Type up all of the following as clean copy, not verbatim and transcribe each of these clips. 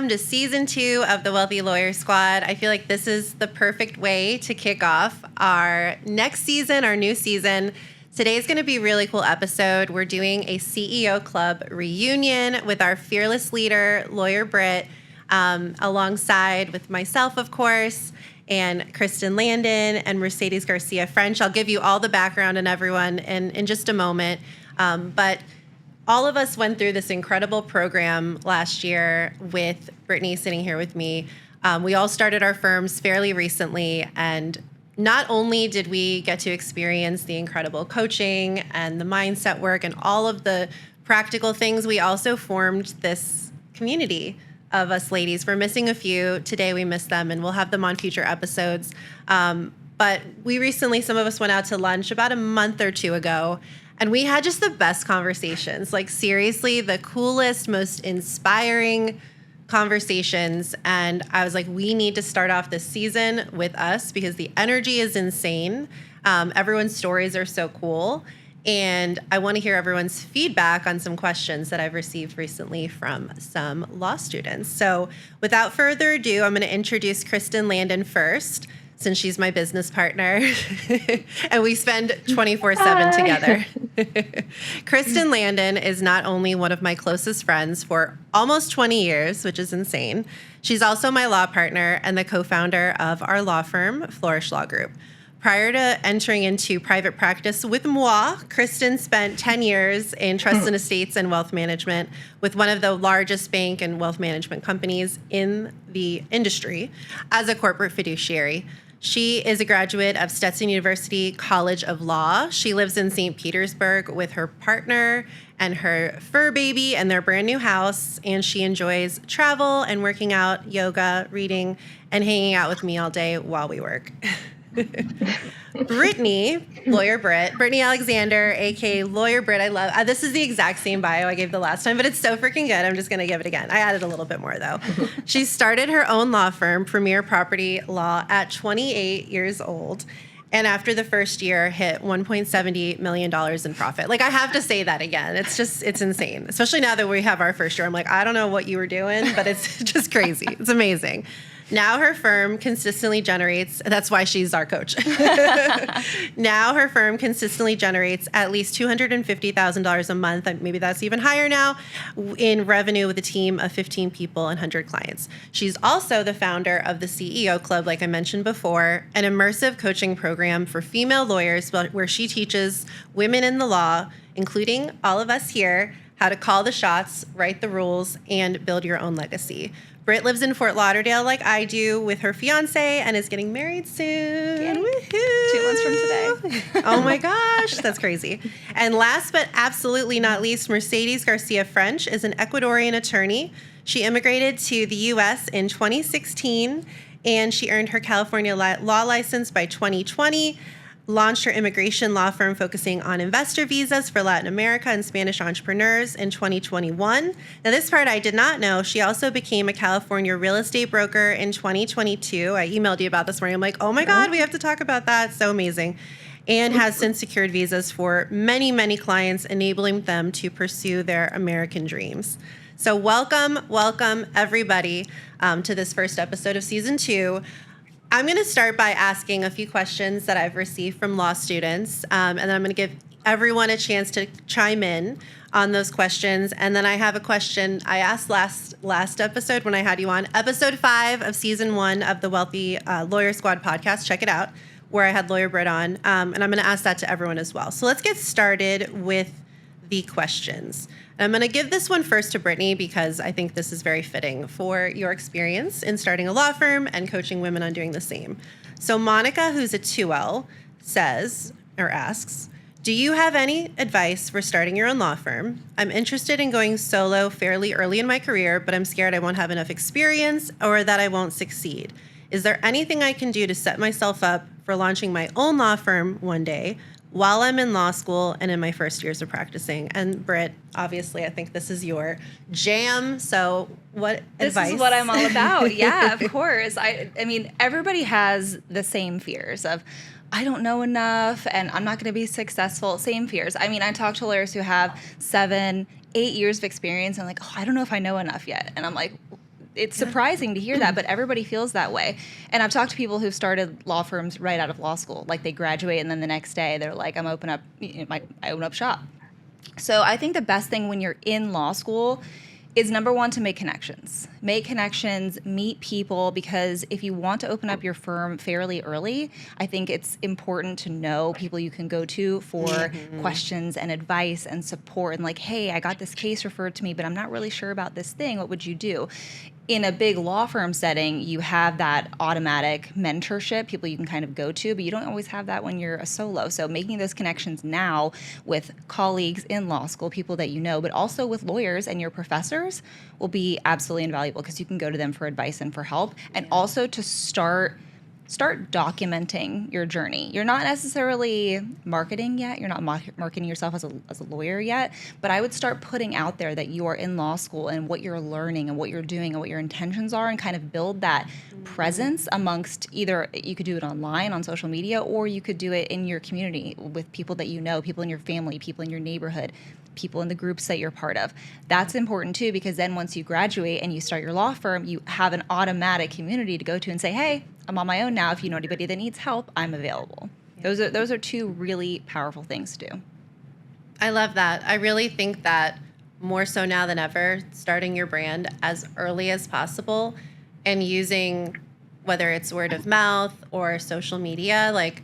welcome to season 2 of the Wealthy Lawyer Squad. I feel like this is the perfect way to kick off our next season, our new season. Today's going to be a really cool episode. We're doing a CEO Club reunion with our fearless leader, Lawyer Britt, alongside with myself, of course, and Kristen, Landon, and Mercedes Garcia-French. I'll give you all the background on everyone in just a moment. But all of us went through this incredible program last year with Brittany sitting here with me. We all started our firms fairly recently, and not only did we get to experience the incredible coaching and the mindset work and all of the practical things, we also formed this community of us ladies. We're missing a few. Today we miss them, and we'll have them on future episodes. But we recently, some of us went out to lunch about a month or two ago, and we had just the best conversations. Like, seriously, the coolest, most inspiring conversations. And I was like, we need to start off this season with us because the energy is insane. Everyone's stories are so cool. And I want to hear everyone's feedback on some questions that I've received recently from some law students. So without further ado, I'm going to introduce Kristen Landon first, since she's my business partner, and we spend 24/7 together. Kristen Landon is not only one of my closest friends for almost 20 years, which is insane. She's also my law partner and the co-founder of our law firm, Flourish Law Group. Prior to entering into private practice with moi, Kristen spent 10 years in trust and estates and wealth management with one of the largest bank and wealth management companies in the industry as a corporate fiduciary. She is a graduate of Stetson University College of Law. She lives in St. Petersburg with her partner and her fur baby and their brand new house, and she enjoys travel and working out, yoga, reading, and hanging out with me all day while we work. Brittany, Lawyer Britt, Brittany Alexander, aka Lawyer Britt. I love this is the exact same bio I gave the last time, but it's so freaking good. I'm just going to give it again. I added a little bit more though. She started her own law firm, Premier Property Law, at 28 years old. And after the first year, hit $1.70 million in profit. Like, I have to say that again. It's insane. Especially now that we have our first year. I'm like, I don't know what you were doing, but it's just crazy. It's amazing. Now her firm consistently generates, that's why she's our coach. Now her firm consistently generates at least $250,000 a month, and maybe that's even higher now, in revenue with a team of 15 people and 100 clients. She's also the founder of the CEO Club, like I mentioned before, an immersive coaching program for female lawyers where she teaches women in the law, including all of us here, how to call the shots, write the rules, and build your own legacy. Britt lives in Fort Lauderdale like I do with her fiance and is getting married soon. Yeah. Woohoo! 2 months from today. Oh my gosh, that's crazy. And last but absolutely not least, Mercedes Garcia-French is an Ecuadorian attorney. She immigrated to the U.S. in 2016, and she earned her California law license by 2020. Launched her immigration law firm focusing on investor visas for Latin America and Spanish entrepreneurs in 2021. Now, this part I did not know. She also became a California real estate broker in 2022. I emailed you about this morning. I'm like, oh my God, we have to talk about that. So amazing. And has since secured visas for many, many clients, enabling them to pursue their American dreams. So welcome everybody to this first episode of season 2. I'm going to start by asking a few questions that I've received from law students, and then I'm going to give everyone a chance to chime in on those questions. And then I have a question I asked last episode when I had you on, episode 5 of season 1 of the Wealthy Lawyer Squad podcast. Check it out, where I had Lawyer Britt on, and I'm going to ask that to everyone as well. So let's get started with the questions. I'm going to give this one first to Brittany because I think this is very fitting for your experience in starting a law firm and coaching women on doing the same. So Monica, who's a 2L, asks, do you have any advice for starting your own law firm? I'm interested in going solo fairly early in my career, but I'm scared I won't have enough experience or that I won't succeed. Is there anything I can do to set myself up for launching my own law firm one day while I'm in law school and in my first years of practicing? And Britt, obviously, I think this is your jam. So what advice? This is what I'm all about. Yeah, of course. I mean, everybody has the same fears of, I don't know enough and I'm not going to be successful. Same fears. I mean, I talk to lawyers who have 7, 8 years of experience and like, oh, I don't know if I know enough yet. And I'm like, it's surprising to hear that, but everybody feels that way. And I've talked to people who've started law firms right out of law school. Like they graduate and then the next day they're like, I open up shop. So I think the best thing when you're in law school is number one, to make connections. Make connections, meet people, because if you want to open up your firm fairly early, I think it's important to know people you can go to for questions and advice and support, and like, hey, I got this case referred to me, but I'm not really sure about this thing. What would you do? In a big law firm setting, you have that automatic mentorship, people you can kind of go to, but you don't always have that when you're a solo. So making those connections now with colleagues in law school, people that you know, but also with lawyers and your professors will be absolutely invaluable, because you can go to them for advice and for help, and also to start documenting your journey. You're not necessarily marketing yet. You're not marketing yourself as a lawyer yet, but I would start putting out there that you are in law school and what you're learning and what you're doing and what your intentions are, and kind of build that presence amongst, either you could do it online on social media, or you could do it in your community with people that you know, people in your family, people in your neighborhood, people in the groups that you're part of. That's important too, because then once you graduate and you start your law firm, you have an automatic community to go to and say, hey, I'm on my own now. If you know anybody that needs help, I'm available. Those are two really powerful things to do. I love that. I really think that more so now than ever, starting your brand as early as possible and using, whether it's word of mouth or social media, like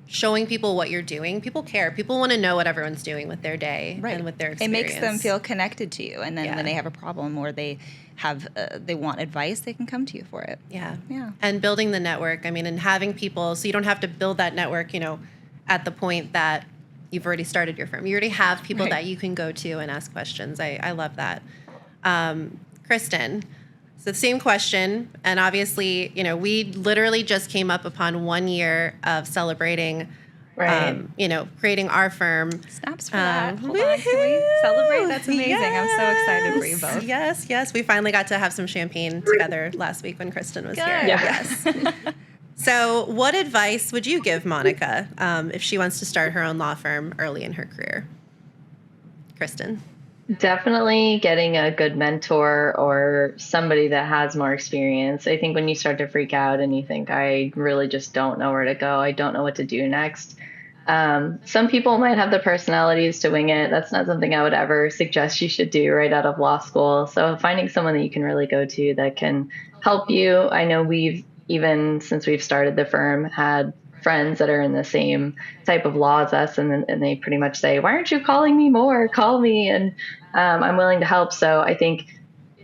showing people what you're doing. People care. People want to know what everyone's doing with their day and with their experience. It makes them feel connected to you. And then when they have a problem or they want advice, they can come to you for it. Yeah. Yeah. And building the network, I mean, and having people, so you don't have to build that network, at the point that you've already started your firm. You already have people that you can go to and ask questions. I love that. Kristen, so the same question, and obviously, we literally just came up upon 1 year of celebrating, creating our firm. Snaps for that. Hold on, can we celebrate? That's amazing. I'm so excited for you both. Yes. We finally got to have some champagne together last week when Kristen was here. Yeah. Yes. So what advice would you give Monica if she wants to start her own law firm early in her career? Kristen? Definitely getting a good mentor or somebody that has more experience. I think when you start to freak out and you think, I really just don't know where to go, I don't know what to do next. Some people might have the personalities to wing it. That's not something I would ever suggest you should do right out of law school. So finding someone that you can really go to that can help you. I know even since we've started the firm, had friends that are in the same type of law as us, and they pretty much say, why aren't you calling me more? Call me, and I'm willing to help. So I think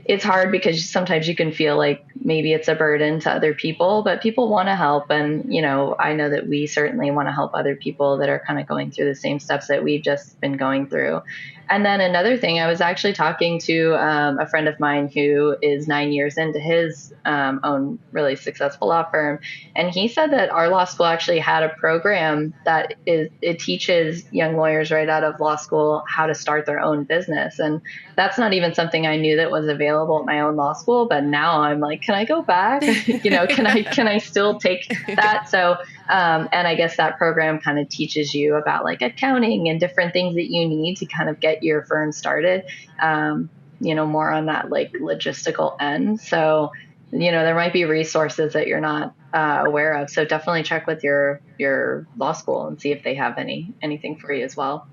it's hard because sometimes you can feel like maybe it's a burden to other people, but people want to help. And, I know that we certainly want to help other people that are kind of going through the same steps that we've just been going through. And then another thing, I was actually talking to a friend of mine who is 9 years into his own really successful law firm. And he said that our law school actually had a program that it teaches young lawyers right out of law school how to start their own business. And that's not even something I knew that was available at my own law school. But now I'm like, can I go back? Can I still take that? So and I guess that program kind of teaches you about like accounting and different things that you need to kind of get your firm started, more on that like logistical end. So, there might be resources that you're not aware of. So definitely check with your law school and see if they have anything for you as well.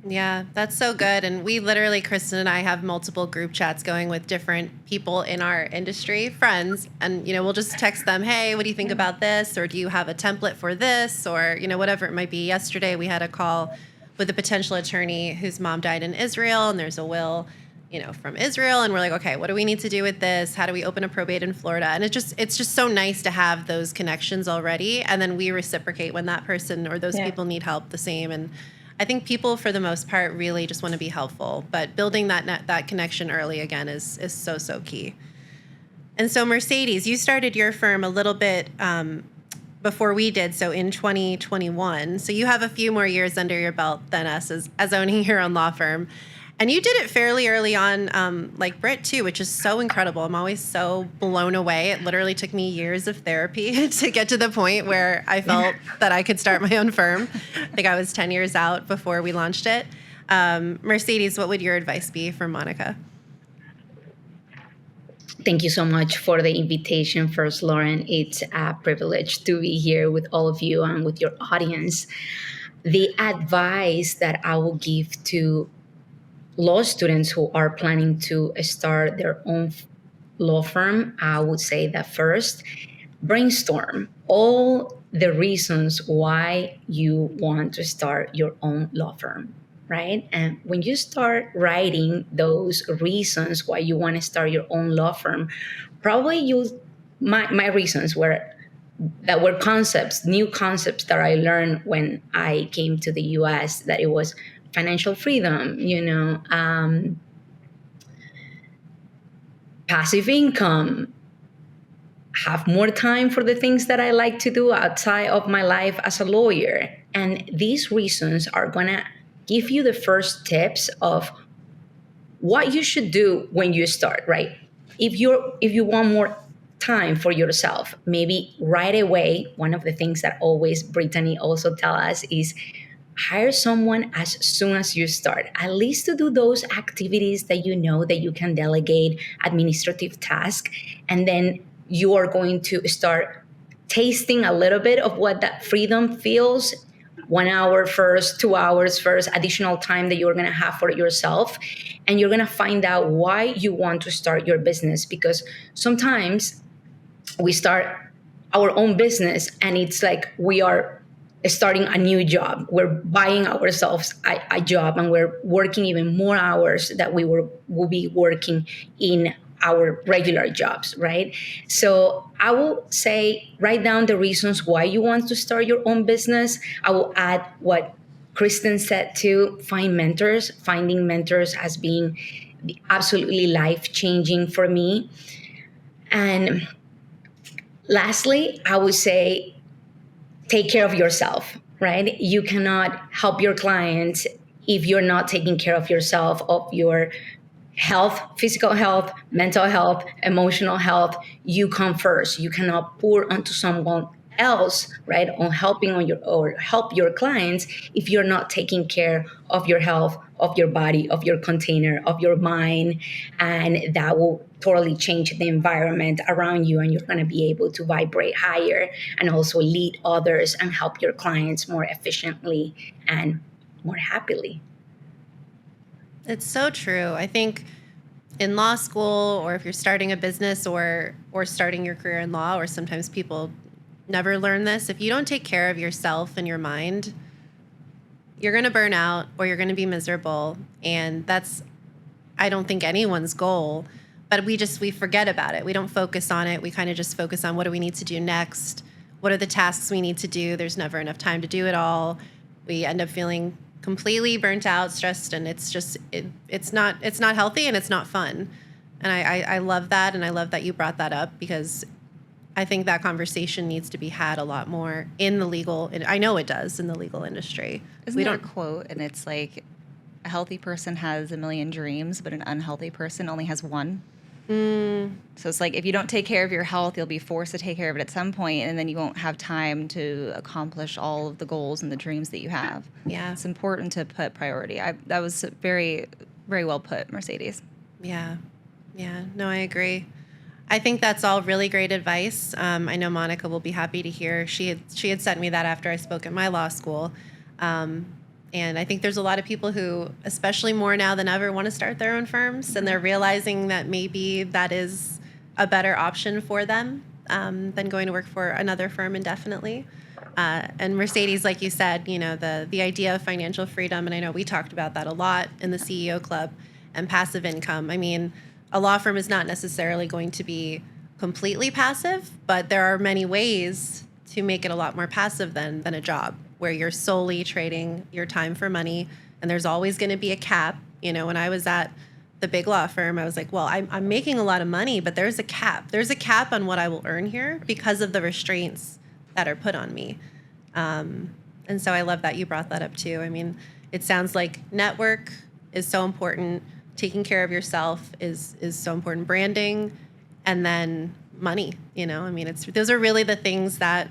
Yeah, that's so good. And we literally, Kristen and I, have multiple group chats going with different people in our industry, friends, and, we'll just text them, hey, what do you think about this? Or do you have a template for this? Or, whatever it might be. Yesterday, we had a call with a potential attorney whose mom died in Israel, and there's a will, from Israel. And we're like, okay, what do we need to do with this? How do we open a probate in Florida? And it's just so nice to have those connections already. And then we reciprocate when that person or those people need help the same. And I think people, for the most part, really just want to be helpful. But building that connection early, again, is so key. And so, Mercedes, you started your firm a little bit before we did, so in 2021. So you have a few more years under your belt than us as owning your own law firm. And you did it fairly early on, like Britt, too, which is so incredible. I'm always so blown away. It literally took me years of therapy to get to the point where I felt that I could start my own firm. I think I was 10 years out before we launched it. Mercedes, what would your advice be for Monica? Thank you so much for the invitation, first, Lauren. It's a privilege to be here with all of you and with your audience. The advice that I will give to law students who are planning to start their own law firm, I would say that first, brainstorm all the reasons why you want to start your own law firm, right? And when you start writing those reasons why you want to start your own law firm, probably my reasons were that were concepts, new concepts that I learned when I came to the US, that it was financial freedom, passive income, have more time for the things that I like to do outside of my life as a lawyer. And these reasons are going to give you the first tips of what you should do when you start, right? If you want more time for yourself, maybe right away, one of the things that always Brittany also tell us is hire someone as soon as you start, at least to do those activities that you know that you can delegate, administrative tasks, and then you are going to start tasting a little bit of what that freedom feels. 1 hour first, 2 hours first, additional time that you're going to have for yourself. And you're going to find out why you want to start your business. Because sometimes we start our own business and it's like we are starting a new job. We're buying ourselves a job and we're working even more hours that we will be working in our regular jobs, right? So I will say, write down the reasons why you want to start your own business. I will add what Kristen said too, find mentors. Finding mentors has been absolutely life-changing for me. And lastly, I would say, take care of yourself, right? You cannot help your clients if you're not taking care of yourself, of your health, physical health, mental health, emotional health. You come first. You cannot pour onto someone else, right, on helping on your or help your clients if you're not taking care of your health, of your body, of your container, of your mind. And that will totally change the environment around you, and you're going to be able to vibrate higher and also lead others and help your clients more efficiently and more happily. It's so true. I think in law school, or if you're starting a business or starting your career in law, or sometimes people never learn this, if you don't take care of yourself and your mind, you're going to burn out or you're going to be miserable. And that's, I don't think, anyone's goal, but we forget about it. We don't focus on it. We kind of just focus on what do we need to do next? What are the tasks we need to do? There's never enough time to do it all. We end up feeling completely burnt out, stressed, and it's just it's not healthy and it's not fun. And I love that, and I love that you brought that up, because I think that conversation needs to be had a lot more in the legal, and I know it does in the legal industry. Isn't there a quote, and it's like, a healthy person has a million dreams, but an unhealthy person only has one? So it's like, if you don't take care of your health, you'll be forced to take care of it at some point, and then you won't have time to accomplish all of the goals and the dreams that you have. Yeah. It's important to put priority. That was very, very well put, Mercedes. Yeah. No, I agree. I think that's all really great advice. I know Monica will be happy to hear. She had sent me that after I spoke at my law school. And I think there's a lot of people who, especially more now than ever, want to start their own firms, and they're realizing that maybe that is a better option for them than going to work for another firm indefinitely. And Mercedes, like you said, the idea of financial freedom, and I know we talked about that a lot in the CEO Club, and passive income. I mean, a law firm is not necessarily going to be completely passive, but there are many ways to make it a lot more passive than a job, where you're solely trading your time for money, and there's always going to be a cap. When I was at the big law firm, I was like, well, I'm making a lot of money, but there's a cap. There's a cap on what I will earn here because of the restraints that are put on me. And so I love that you brought that up too. I mean, it sounds like network is so important. Taking care of yourself is so important. Branding, and then money. I mean, those are really the things that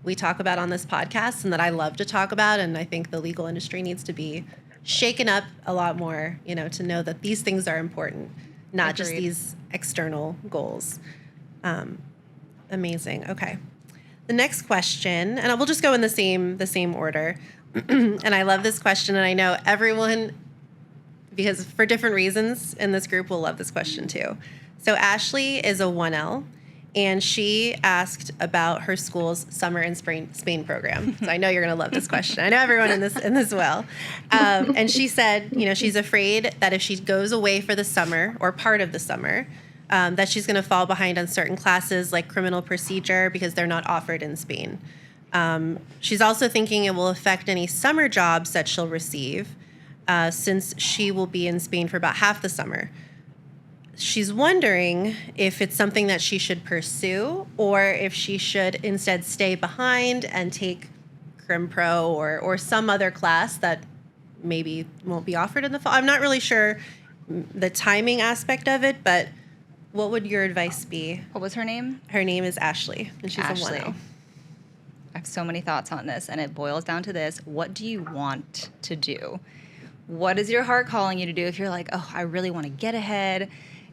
we talk about on this podcast, and that I love to talk about. And I think the legal industry needs to be shaken up a lot more, to know that these things are important. not just Agreed. these external goals. Amazing. Okay. The next question, and we'll just go in the same order. And I love this question, and I know everyone, because for different reasons in this group, will love this question too. So Ashley is a 1L, and she asked about her school's summer in Spain program. So I know you're going to love this question. I know everyone in this will. And she said, she's afraid that if she goes away for the summer or part of the summer, that she's going to fall behind on certain classes like criminal procedure because they're not offered in Spain. She's also thinking it will affect any summer jobs that she'll receive since she will be in Spain for about half the summer. She's wondering if it's something that she should pursue or if she should instead stay behind and take Crim Pro or some other class that maybe won't be offered in the fall. I'm not really sure the timing aspect of it, but what would your advice be? What was her name? Her name is Ashley, and she's Ashley. a 1L. I have so many thoughts on this, and it boils down to this. What do you want to do? What is your heart calling you to do? If you're like, oh, I really want to get ahead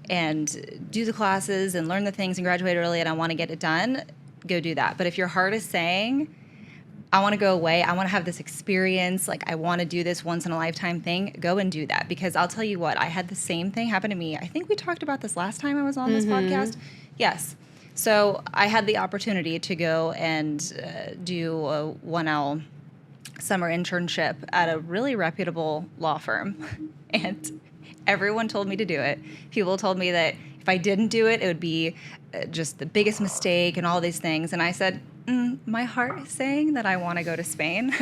and do the classes and learn the things and graduate early and I want to get it done, go do that. But if your heart is saying, I want to go away, I want to have this experience, like I want to do this once in a lifetime thing, go and do that. Because I'll tell you what, I had the same thing happen to me. I think we talked about this last time I was on this podcast. Yes. So I had the opportunity to go and do a 1L summer internship at a really reputable law firm. And everyone told me to do it. People told me that if I didn't do it, it would be just the biggest mistake and all these things. And I said, my heart is saying that I want to go to Spain.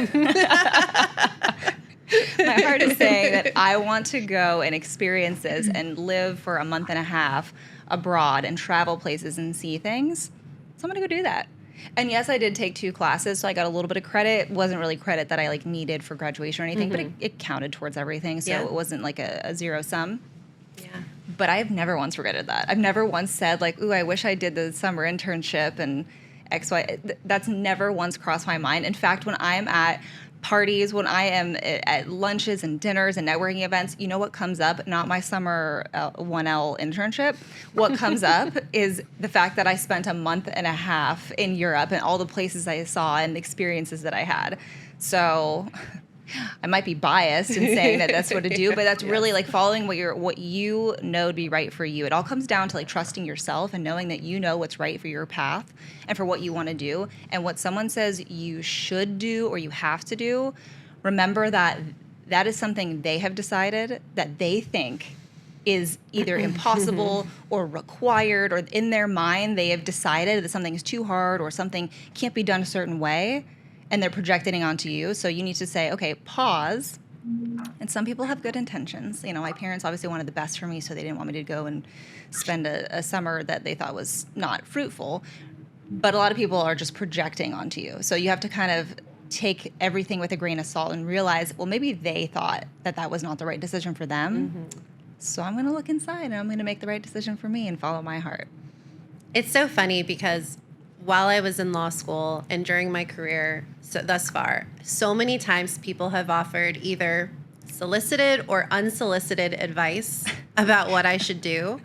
My heart is saying that I want to go and experience this and live for a month and a half abroad and travel places and see things. So I'm going to go do that. And yes, I did take 2 classes, so I got a little bit of credit. It wasn't really credit that I needed for graduation or anything, but it counted towards everything, so it wasn't like a zero sum. Yeah. But I've never once regretted that. I've never once said ooh, I wish I did the summer internship and X, Y. That's never once crossed my mind. In fact, when I'm at parties, when I am at lunches and dinners and networking events, you know what comes up? Not my summer 1L internship. What comes up is the fact that I spent a month and a half in Europe and all the places I saw and the experiences that I had. So I might be biased in saying that that's what to do, but that's really following what you know to be right for you. It all comes down to trusting yourself and knowing that you know what's right for your path and for what you want to do. And what someone says you should do or you have to do, remember that that is something they have decided that they think is either impossible or required, or in their mind they have decided that something is too hard or something can't be done a certain way. And they're projecting it onto you. So you need to say, okay, pause. And some people have good intentions. My parents obviously wanted the best for me, so they didn't want me to go and spend a summer that they thought was not fruitful. But a lot of people are just projecting onto you. So you have to kind of take everything with a grain of salt and realize, well, maybe they thought that was not the right decision for them. So I'm going to look inside and I'm going to make the right decision for me and follow my heart. It's so funny because while I was in law school and during my career thus far, so many times people have offered either solicited or unsolicited advice about what I should do.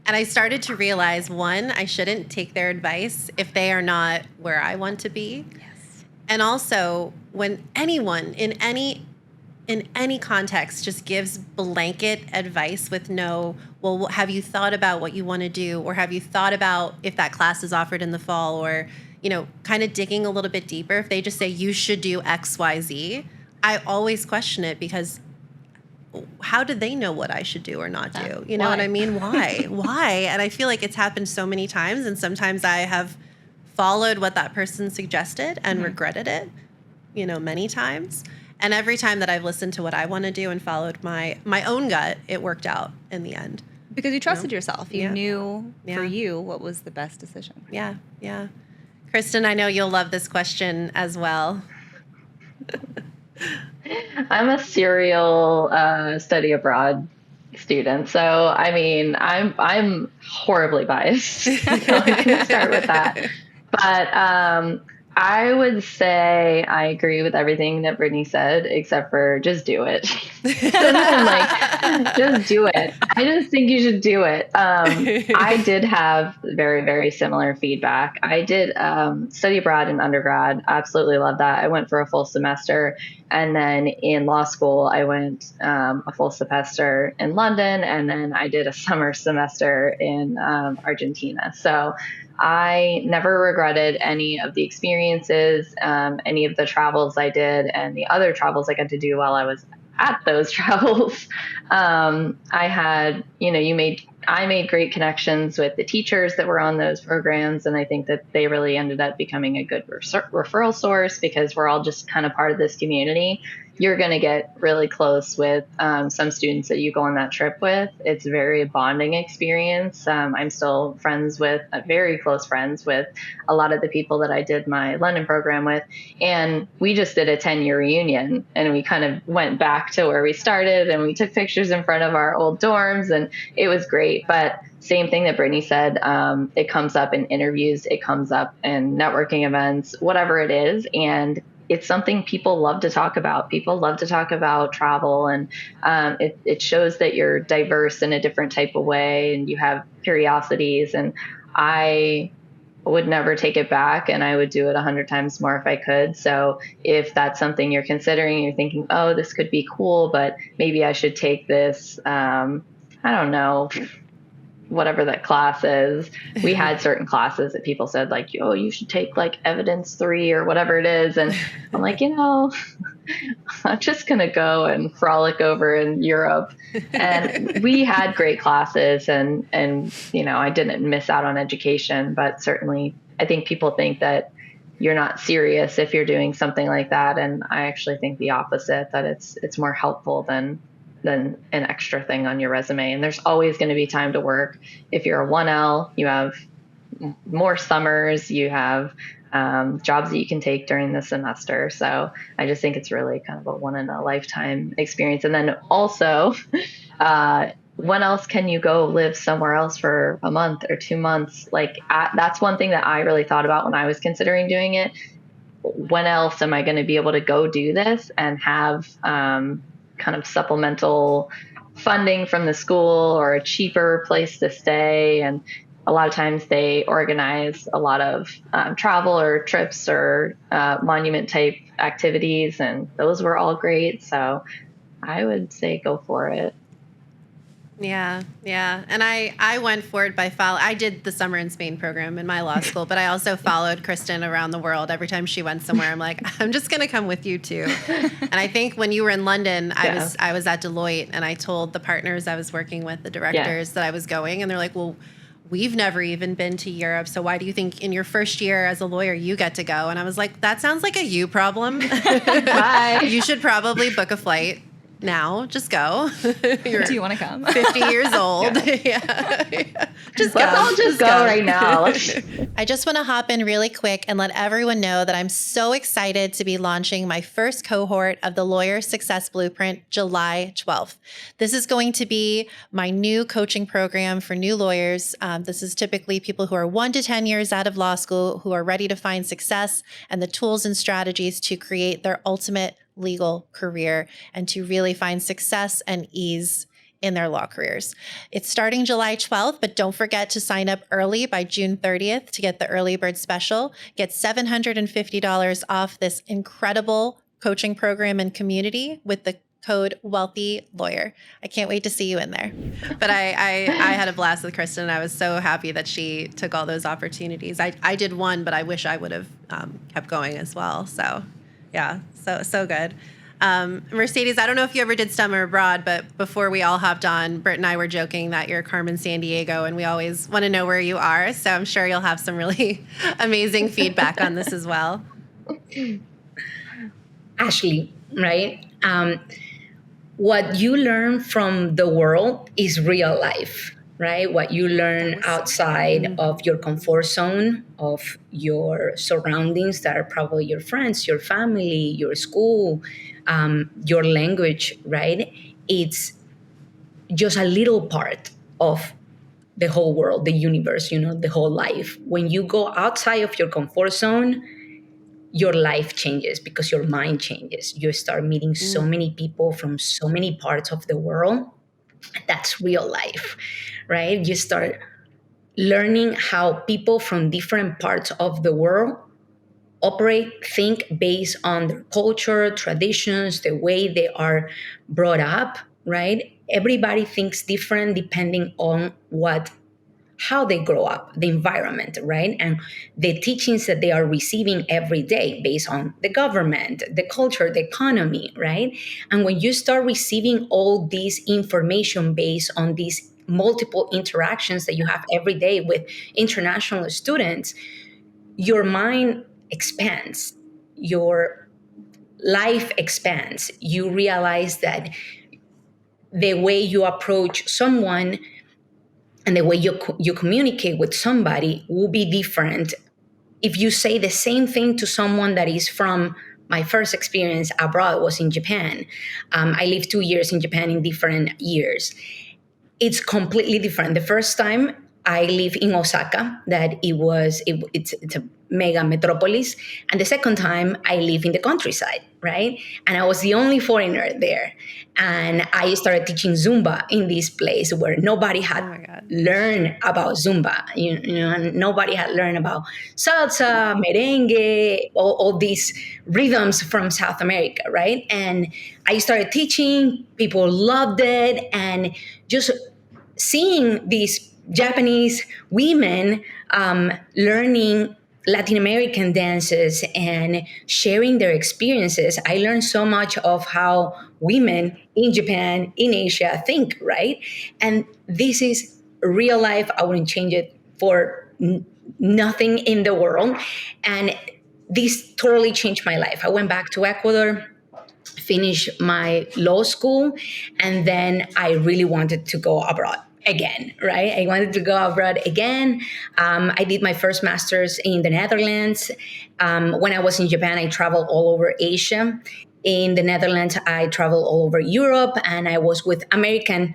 And I started to realize, one, I shouldn't take their advice if they are not where I want to be. Yes. And also, when anyone in any context just gives blanket advice with no, well, have you thought about what you want to do? Or have you thought about if that class is offered in the fall? Or, kind of digging a little bit deeper. If they just say you should do X, Y, Z, I always question it because how did they know what I should do or not do? You know what I mean? Why? Why? And I feel like it's happened so many times. And sometimes I have followed what that person suggested and regretted it, many times. And every time that I've listened to what I want to do and followed my own gut, it worked out in the end. Because you trusted yourself. You knew Yeah. for you what was the best decision. Yeah, yeah. Kristen, I know you'll love this question as well. I'm a serial study abroad student, so I mean, I'm horribly biased. So I can start with that. But I would say I agree with everything that Brittany said, except for just do it. Just do it. I just think you should do it. I did have very, very similar feedback. I did study abroad in undergrad. Absolutely love that. I went for a full semester. And then in law school, I went a full semester in London. And then I did a summer semester in Argentina. So I never regretted any of the experiences, any of the travels I did, and the other travels I got to do while I was at those travels. I had, I made great connections with the teachers that were on those programs. And I think that they really ended up becoming a good referral source because we're all just kind of part of this community. You're going to get really close with some students that you go on that trip with. It's a very bonding experience. I'm still very close friends with a lot of the people that I did my London program with. And we just did a 10-year reunion and we kind of went back to where we started and we took pictures in front of our old dorms and it was great. But same thing that Brittany said, it comes up in interviews, it comes up in networking events, whatever it is. And it's something people love to talk about. People love to talk about travel, and it shows that you're diverse in a different type of way, and you have curiosities. And I would never take it back, and I would do it 100 times more if I could. So if that's something you're considering, you're thinking, oh, this could be cool, but maybe I should take this, I don't know, whatever that class is. We had certain classes that people said like, oh, you should take like evidence 3 or whatever it is. And I'm like, I'm just going to go and frolic over in Europe. And we had great classes and, I didn't miss out on education, but certainly I think people think that you're not serious if you're doing something like that. And I actually think the opposite, that it's more helpful than an extra thing on your resume. And there's always going to be time to work. If you're a 1L, you have more summers, you have jobs that you can take during the semester. So I just think it's really kind of a one in a lifetime experience. And then also, when else can you go live somewhere else for a month or 2 months? That's one thing that I really thought about when I was considering doing it. When else am I going to be able to go do this and have kind of supplemental funding from the school or a cheaper place to stay? And a lot of times they organize a lot of travel or trips or monument type activities, and those were all great. So I would say go for it. Yeah. And I went for it by follow. I did the summer in Spain program in my law school, but I also followed Kristen around the world. Every time she went somewhere, I'm like, I'm just going to come with you too. And I think when you were in London, I was at Deloitte, and I told the partners I was working with, the directors, that I was going, and they're like, well, we've never even been to Europe, so why do you think in your first year as a lawyer you get to go? And I was like, that sounds like a you problem. Bye. You should probably book a flight now. Just go. Do you want to come? 50 years old. Yeah. Let's all just go right now. I just want to hop in really quick and let everyone know that I'm so excited to be launching my first cohort of the Lawyer Success Blueprint July 12th. This is going to be my new coaching program for new lawyers. This is typically people who are 1 to 10 years out of law school who are ready to find success and the tools and strategies to create their ultimate legal career and to really find success and ease in their law careers. It's starting July 12th, but don't forget to sign up early by June 30th to get the early bird special. Get $750 off this incredible coaching program and community with the code Wealthy Lawyer. I can't wait to see you in there. But I had a blast with Kristen, and I was so happy that she took all those opportunities. I did one, but I wish I would have kept going as well. So yeah, so good. Mercedes, I don't know if you ever did summer abroad, but before we all hopped on, Britt and I were joking that you're Carmen Sandiego, and we always want to know where you are. So I'm sure you'll have some really amazing feedback on this as well. Ashley, right? What you learn from the world is real life, right? What you learn outside of your comfort zone, of your surroundings that are probably your friends, your family, your school, your language, right? It's just a little part of the whole world, the universe, the whole life. When you go outside of your comfort zone, your life changes because your mind changes. You start meeting so many people from so many parts of the world. That's real life, right? You start learning how people from different parts of the world operate, think based on their culture, traditions, the way they are brought up, right? Everybody thinks different depending on how they grow up, the environment, right? And the teachings that they are receiving every day based on the government, the culture, the economy, right? And when you start receiving all this information based on these multiple interactions that you have every day with international students, your mind expands, your life expands. You realize that the way you approach someone and the way you communicate with somebody will be different if you say the same thing to someone that is from my first experience abroad was in Japan. I lived 2 years in Japan in different years. It's completely different. The first time I lived in Osaka, it's a mega metropolis, and the second time I live in the countryside, right? And I was the only foreigner there, and I started teaching Zumba in this place where nobody had learned about Zumba, and nobody had learned about salsa, merengue, all these rhythms from South America, right? And I started teaching. People loved it, and just seeing these Japanese women learning Latin American dances and sharing their experiences, I learned so much of how women in Japan, in Asia think, right? And this is real life. I wouldn't change it for nothing in the world. And this totally changed my life. I went back to Ecuador, finish my law school, and then I really wanted to go abroad again, right? I wanted to go abroad again. I did my first master's in the Netherlands. When I was in Japan, I traveled all over Asia. In the Netherlands, I traveled all over Europe, and I was with American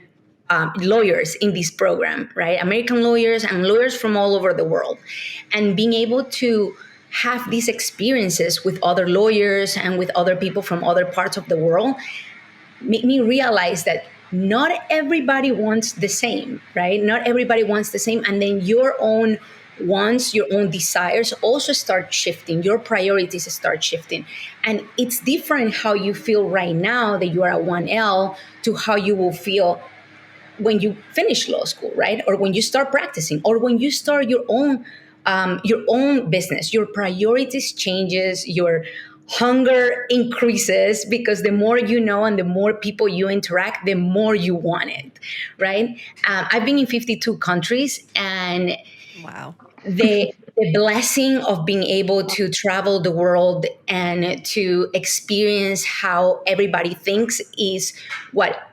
lawyers in this program, right? American lawyers and lawyers from all over the world. And being able to have these experiences with other lawyers and with other people from other parts of the world made me realize that not everybody wants the same, right? Not everybody wants the same. And then your own wants, your own desires also start shifting. Your priorities start shifting. And it's different how you feel right now that you are at 1L to how you will feel when you finish law school, right? Or when you start practicing, or when you start your own business. Your priorities changes, your hunger increases, because the more you know and the more people you interact, the more you want it, right? I've been in 52 countries, and Wow. the blessing of being able to travel the world and to experience how everybody thinks is what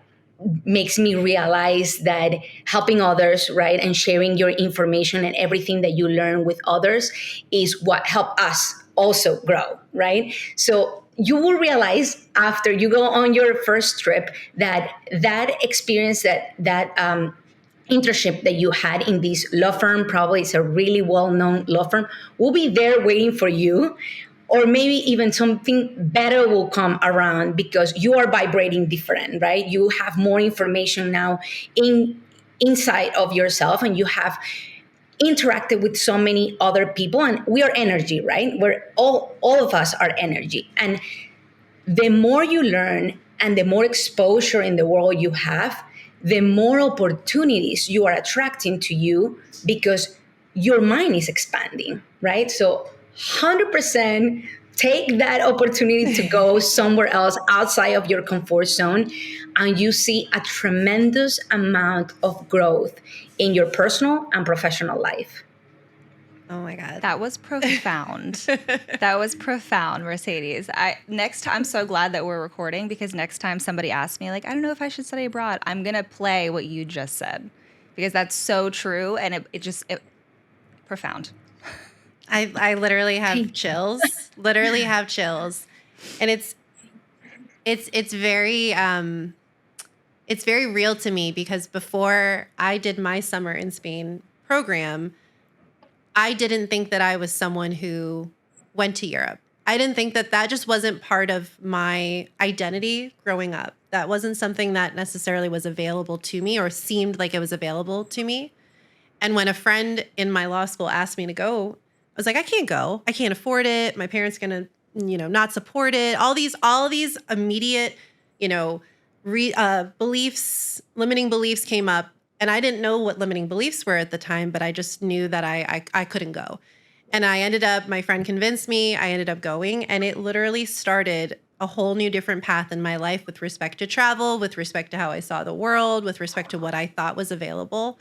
makes me realize that helping others, right, and sharing your information and everything that you learn with others is what help us also grow, right? So you will realize after you go on your first trip that experience, that internship that you had in this law firm, probably it's a really well-known law firm, will be there waiting for you. Or maybe even something better will come around because you are vibrating different, right? You have more information now inside of yourself, and you have interacted with so many other people, and we are energy, right? We're all of us are energy. And the more you learn and the more exposure in the world you have, the more opportunities you are attracting to you because your mind is expanding, right? So 100% take that opportunity to go somewhere else outside of your comfort zone, and you see a tremendous amount of growth in your personal and professional life. Oh my God. That was profound. That was profound, Mercedes. I'm so glad that we're recording, because next time somebody asks me, like, I don't know if I should study abroad, I'm going to play what you just said, because that's so true. And it profound. I literally have chills. Literally have chills. And it's very real to me, because before I did my summer in Spain program, I didn't think that I was someone who went to Europe. I didn't think that just wasn't part of my identity growing up. That wasn't something that necessarily was available to me or seemed like it was available to me. And when a friend in my law school asked me to go, I was like, I can't go. I can't afford it. My parents going to, not support it. All these immediate, beliefs, limiting beliefs came up. And I didn't know what limiting beliefs were at the time, but I just knew that I couldn't go. And my friend convinced me, I ended up going, and it literally started a whole new different path in my life with respect to travel, with respect to how I saw the world, with respect to what I thought was available.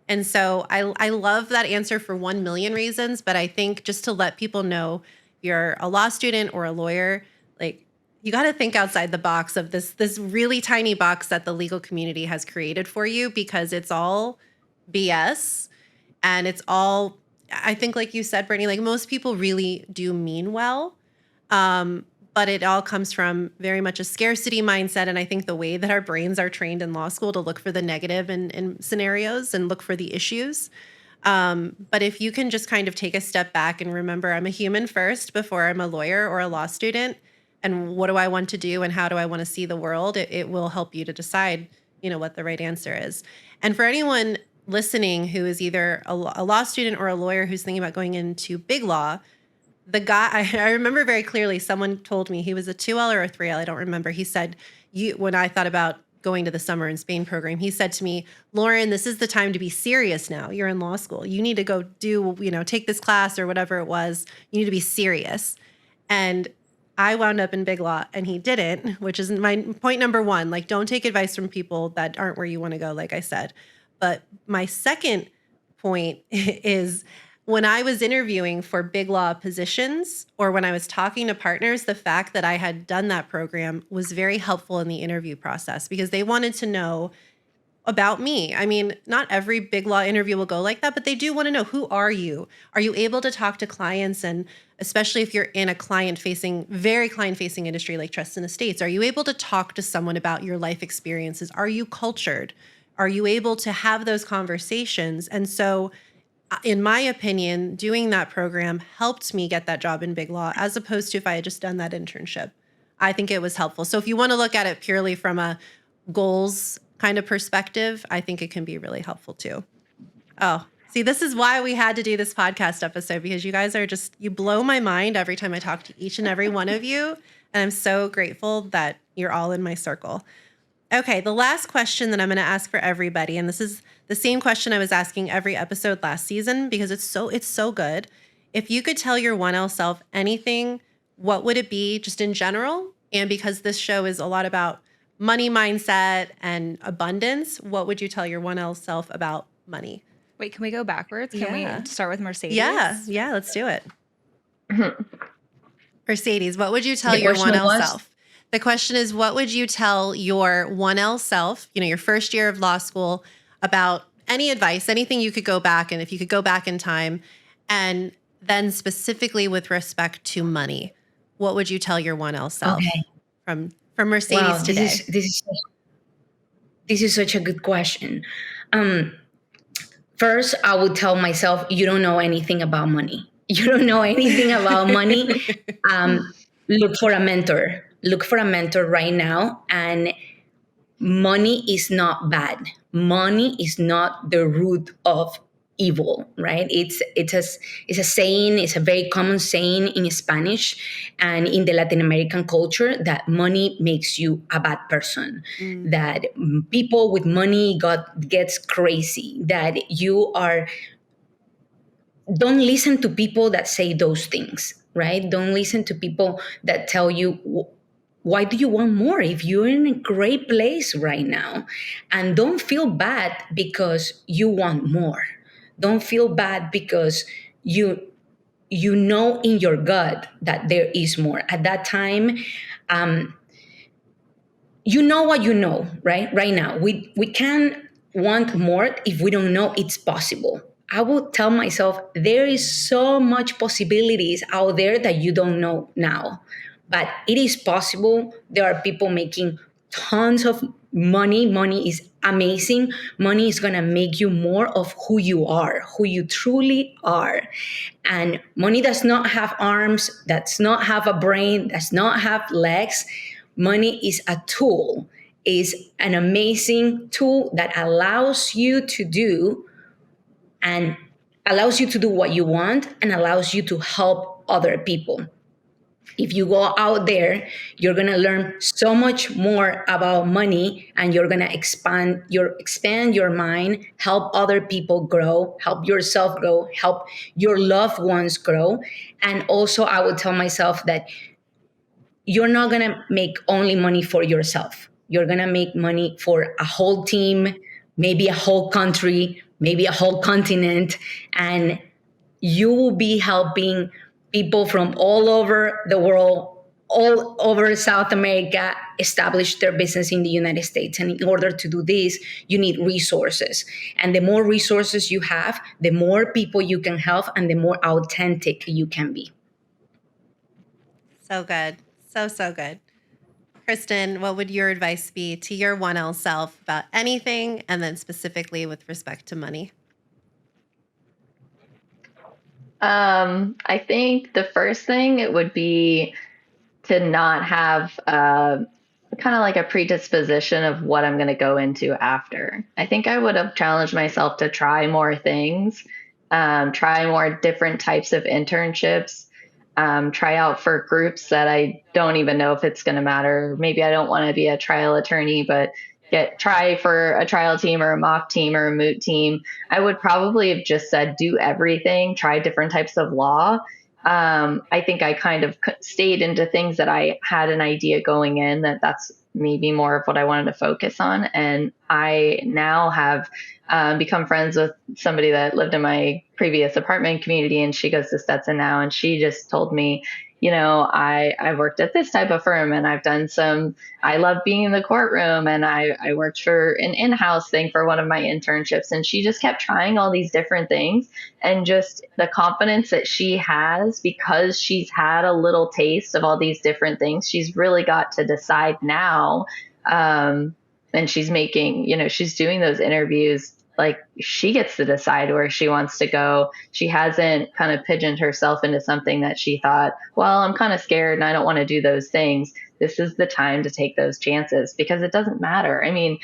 And so I love that answer for 1 million reasons, but I think just to let people know, you're a law student or a lawyer, like you got to think outside the box of this really tiny box that the legal community has created for you, because it's all BS and it's all, I think like you said, Brittany, like most people really do mean well. But it all comes from very much a scarcity mindset. And I think the way that our brains are trained in law school to look for the negative in scenarios and look for the issues. But if you can just kind of take a step back and remember, I'm a human first before I'm a lawyer or a law student. And what do I want to do and how do I want to see the world? It will help you to decide, what the right answer is. And for anyone listening who is either a law student or a lawyer who's thinking about going into big law, the guy, I remember very clearly, someone told me, he was a 2L or a 3L, I don't remember. He said, when I thought about going to the Summer in Spain program, he said to me, Lauren, this is the time to be serious now. You're in law school. You need to go do, take this class or whatever it was. You need to be serious. And I wound up in big law and he didn't, which is my point number one. Like, don't take advice from people that aren't where you want to go, like I said. But my second point is, when I was interviewing for big law positions or when I was talking to partners, the fact that I had done that program was very helpful in the interview process because they wanted to know about me. I mean, not every big law interview will go like that, but they do want to know, who are you? Are you able to talk to clients? And especially if you're in a very client-facing industry like trust and estates, are you able to talk to someone about your life experiences? Are you cultured? Are you able to have those conversations? And so in my opinion, doing that program helped me get that job in big law, as opposed to if I had just done that internship. I think it was helpful. So if you want to look at it purely from a goals kind of perspective, I think it can be really helpful too. Oh, see, this is why we had to do this podcast episode, because you guys you blow my mind every time I talk to each and every one of you. And I'm so grateful that you're all in my circle. Okay, the last question that I'm going to ask for everybody, and this is the same question I was asking every episode last season because it's so good. If you could tell your 1L self anything, what would it be, just in general? And because this show is a lot about money mindset and abundance, what would you tell your 1L self about money? Wait, can we go backwards? Can we start with Mercedes? Yeah, let's do it. Mercedes, what would you tell your 1L self? The question is, what would you tell your 1L self, your first year of law school, about any advice, anything you could go back, and if you could go back in time, and then specifically with respect to money, what would you tell your 1L self from Mercedes today? This is such a good question. First, I would tell myself, you don't know anything about money. You don't know anything about money. Look for a mentor. Look for a mentor right now. And money is not bad. Money is not the root of evil, right? It's a saying, it's a very common saying in Spanish and in the Latin American culture that money makes you a bad person, that people with money gets crazy, that don't listen to people that say those things, right? Don't listen to people that tell you, why do you want more if you're in a great place right now? And don't feel bad because you want more. Don't feel bad because you know in your gut that there is more. At that time, you know what you know, right? Right now, we can't want more if we don't know it's possible. I would tell myself there is so much possibilities out there that you don't know now. But it is possible. There are people making tons of money. Money is amazing. Money is going to make you more of who you are, who you truly are. And money does not have arms, does not have a brain, does not have legs. Money is a tool, is an amazing tool that allows you to do and allows you to do what you want and allows you to help other people. If you go out there, you're going to learn so much more about money, and you're going to expand your mind, help other people grow, help yourself grow, help your loved ones grow. And also, I would tell myself that you're not going to make only money for yourself. You're going to make money for a whole team, maybe a whole country, maybe a whole continent, and you will be helping people from all over the world, all over South America, establish their business in the United States. And in order to do this, you need resources. And the more resources you have, the more people you can help and the more authentic you can be. So good. So good. Kristen, what would your advice be to your 1L self about anything, and then specifically with respect to money? I think the first thing it would be to not have kind of like a predisposition of what I'm going to go into after. I think I would have challenged myself to try more things, try more different types of internships, try out for groups that I don't even know if it's going to matter. Maybe I don't want to be a trial attorney, but try for a trial team or a mock team or a moot team. I would probably have just said, do everything, try different types of law. I think I kind of stayed into things that I had an idea going in that's maybe more of what I wanted to focus on. And I now have become friends with somebody that lived in my previous apartment community, and she goes to Stetson now. And she just told me, I've worked at this type of firm, and I love being in the courtroom, and I worked for an in-house thing for one of my internships. And she just kept trying all these different things, and just the confidence that she has because she's had a little taste of all these different things. She's really got to decide now. And she's she's doing those interviews. Like, she gets to decide where she wants to go. She hasn't kind of pigeoned herself into something that she thought, well, I'm kind of scared and I don't want to do those things. This is the time to take those chances, because it doesn't matter. I mean,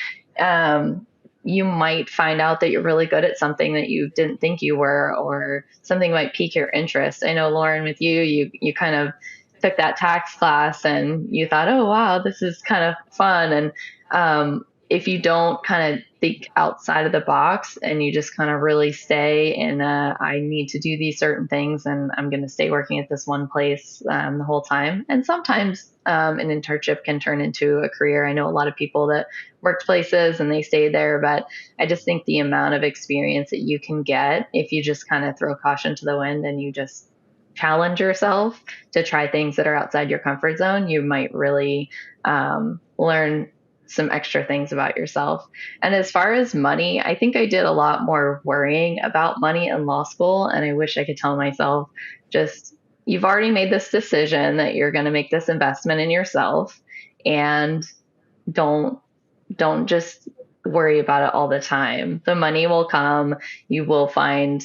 you might find out that you're really good at something that you didn't think you were, or something might pique your interest. I know, Lauren, with you kind of took that tax class and you thought, oh, wow, this is kind of fun. And if you don't kind of think outside of the box and you just kind of really stay in, I need to do these certain things and I'm going to stay working at this one place the whole time. And sometimes an internship can turn into a career. I know a lot of people that worked places and they stayed there, but I just think the amount of experience that you can get if you just kind of throw caution to the wind and you just challenge yourself to try things that are outside your comfort zone, you might really learn some extra things about yourself. And as far as money, I think I did a lot more worrying about money in law school. And I wish I could tell myself, just, you've already made this decision that you're going to make this investment in yourself, and don't just worry about it all the time. The money will come. You will find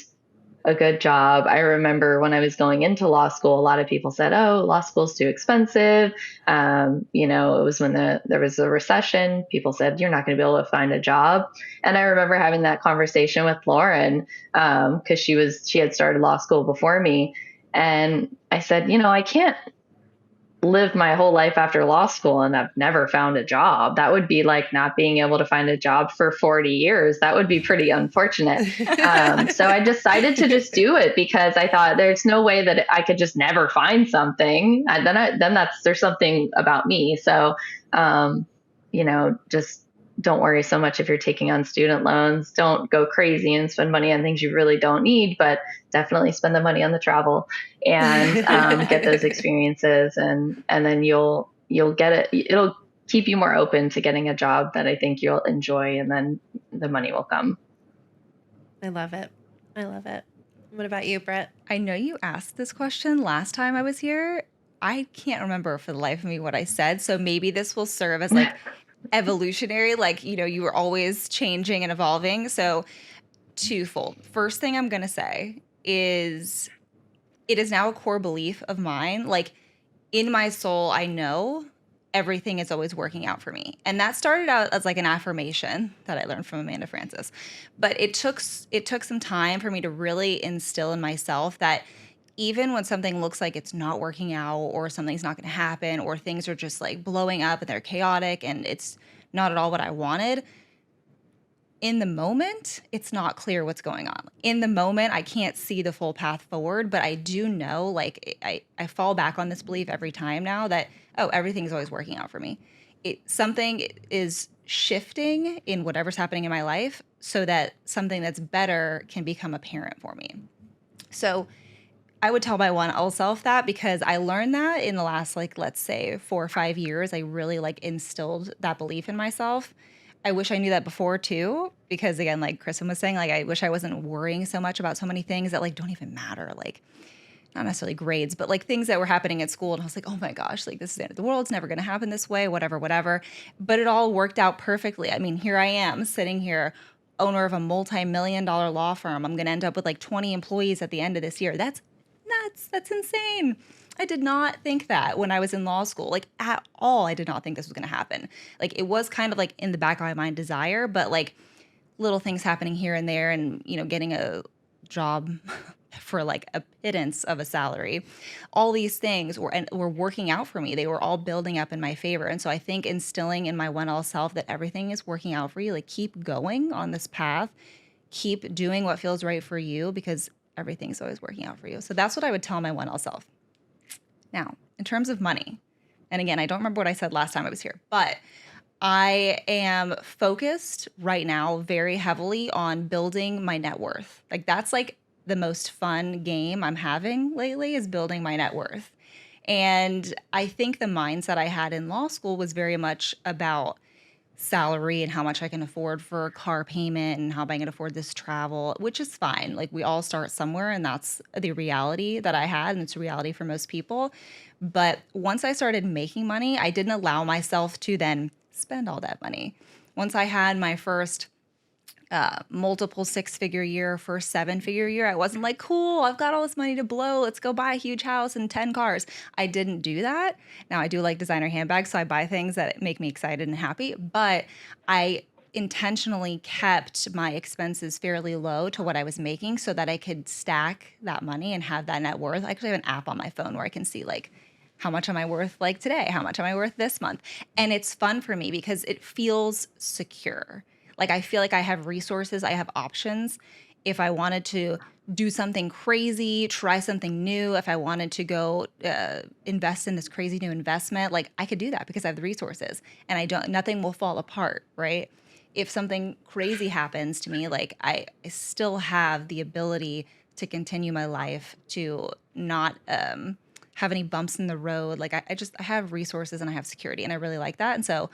a good job. I remember when I was going into law school, a lot of people said, oh, law school's too expensive. It was when there was a recession. People said, you're not going to be able to find a job. And I remember having that conversation with Lauren, because she had started law school before me. And I said, I can't live my whole life after law school and I've never found a job. That would be like not being able to find a job for 40 years. That would be pretty unfortunate. So I decided to just do it, because I thought there's no way that I could just never find something. There's something about me. So, just don't worry so much if you're taking on student loans. Don't go crazy and spend money on things you really don't need, but definitely spend the money on the travel and get those experiences, and then you'll get it. It'll keep you more open to getting a job that I think you'll enjoy, and then the money will come. I love it. What about you, Britt? I know you asked this question last time I was here. I can't remember for the life of me what I said, so maybe this will serve as like evolutionary, like, you were always changing and evolving. So twofold. First thing I'm going to say is it is now a core belief of mine. Like, in my soul, I know everything is always working out for me. And that started out as like an affirmation that I learned from Amanda Francis. But it took some time for me to really instill in myself that even when something looks like it's not working out, or something's not going to happen, or things are just like blowing up and they're chaotic and it's not at all what I wanted, in the moment, it's not clear what's going on. In the moment, I can't see the full path forward, but I do know, like, I fall back on this belief every time now that, oh, everything's always working out for me. Something is shifting in whatever's happening in my life so that something that's better can become apparent for me. So I would tell my 1L self that, because I learned that in the last, like, let's say 4 or 5 years. I really like instilled that belief in myself. I wish I knew that before too, because again, like Kristen was saying, like, I wish I wasn't worrying so much about so many things that like don't even matter. Like, not necessarily grades, but like things that were happening at school. And I was like, oh my gosh, like this is the end of the world. It's never going to happen this way, whatever. But it all worked out perfectly. I mean, here I am sitting here, owner of a multi-million-dollar law firm. I'm going to end up with like 20 employees at the end of this year. That's nuts. That's insane. I did not think that when I was in law school, like at all. I did not think this was going to happen. Like, it was kind of like in the back of my mind desire, but like little things happening here and there, and, getting a job for like a pittance of a salary. All these things were working out for me. They were all building up in my favor. And so I think instilling in my 1L self that everything is working out for you, like keep going on this path, keep doing what feels right for you, because everything's always working out for you. So that's what I would tell my 1L self. Now, in terms of money, and again, I don't remember what I said last time I was here, but I am focused right now very heavily on building my net worth. Like, that's like the most fun game I'm having lately, is building my net worth. And I think the mindset I had in law school was very much about salary and how much I can afford for a car payment and how am I going to afford this travel, which is fine. Like, we all start somewhere, and that's the reality that I had, and it's a reality for most people. But once I started making money, I didn't allow myself to then spend all that money. Once I had my first multiple 6-figure year, first 7-figure year, I wasn't like, cool, I've got all this money to blow, let's go buy a huge house and 10 cars. I didn't do that. Now, I do like designer handbags, so I buy things that make me excited and happy, but I intentionally kept my expenses fairly low to what I was making so that I could stack that money and have that net worth. I actually have an app on my phone where I can see, like, how much am I worth, like, today? How much am I worth this month? And it's fun for me because it feels secure. Like, I feel like I have resources, I have options. If I wanted to do something crazy, try something new, if I wanted to go invest in this crazy new investment, like, I could do that because I have the resources, and nothing will fall apart, right? If something crazy happens to me, like, I still have the ability to continue my life, to not have any bumps in the road. Like, I have resources and I have security, and I really like that. And so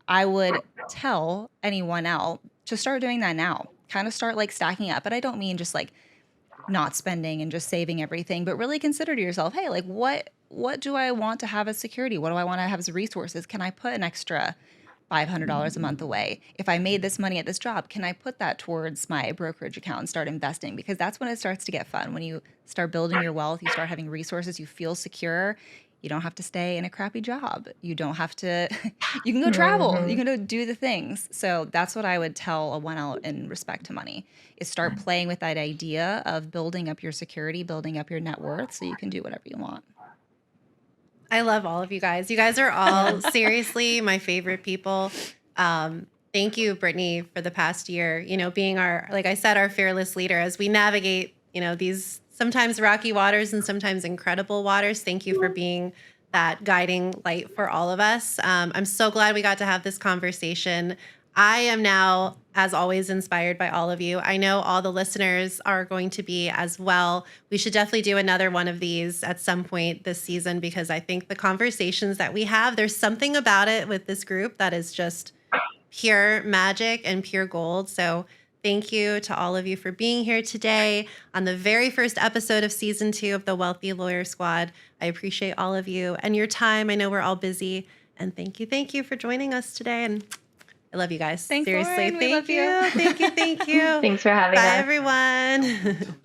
I would tell anyone else to start doing that now. Kind of start like stacking up. But I don't mean just like not spending and just saving everything, but really consider to yourself, hey, like, what do I want to have as security? What do I want to have as resources? Can I put an extra $500 a month away? If I made this money at this job, can I put that towards my brokerage account and start investing? Because that's when it starts to get fun. When you start building your wealth, you start having resources, you feel secure. You don't have to stay in a crappy job. You don't have to, you can go travel. You can go do the things. So that's what I would tell a 1L in respect to money, is start playing with that idea of building up your security, building up your net worth so you can do whatever you want. I love all of you guys. You guys are all seriously my favorite people. Thank you, Brittany, for the past year, being our, like I said, our fearless leader as we navigate, these sometimes rocky waters and sometimes incredible waters. Thank you for being that guiding light for all of us. I'm so glad we got to have this conversation. I am now, as always, inspired by all of you. I know all the listeners are going to be as well. We should definitely do another one of these at some point this season, because I think the conversations that we have, there's something about it with this group that is just pure magic and pure gold. So thank you to all of you for being here today on the very first episode of season 2 of the Wealthy Lawyer Squad. I appreciate all of you and your time. I know we're all busy. And thank you for joining us today. And I love you guys. Thanks, Seriously, Lauren. We love you. Thank you. Thanks for having Bye, us. everyone.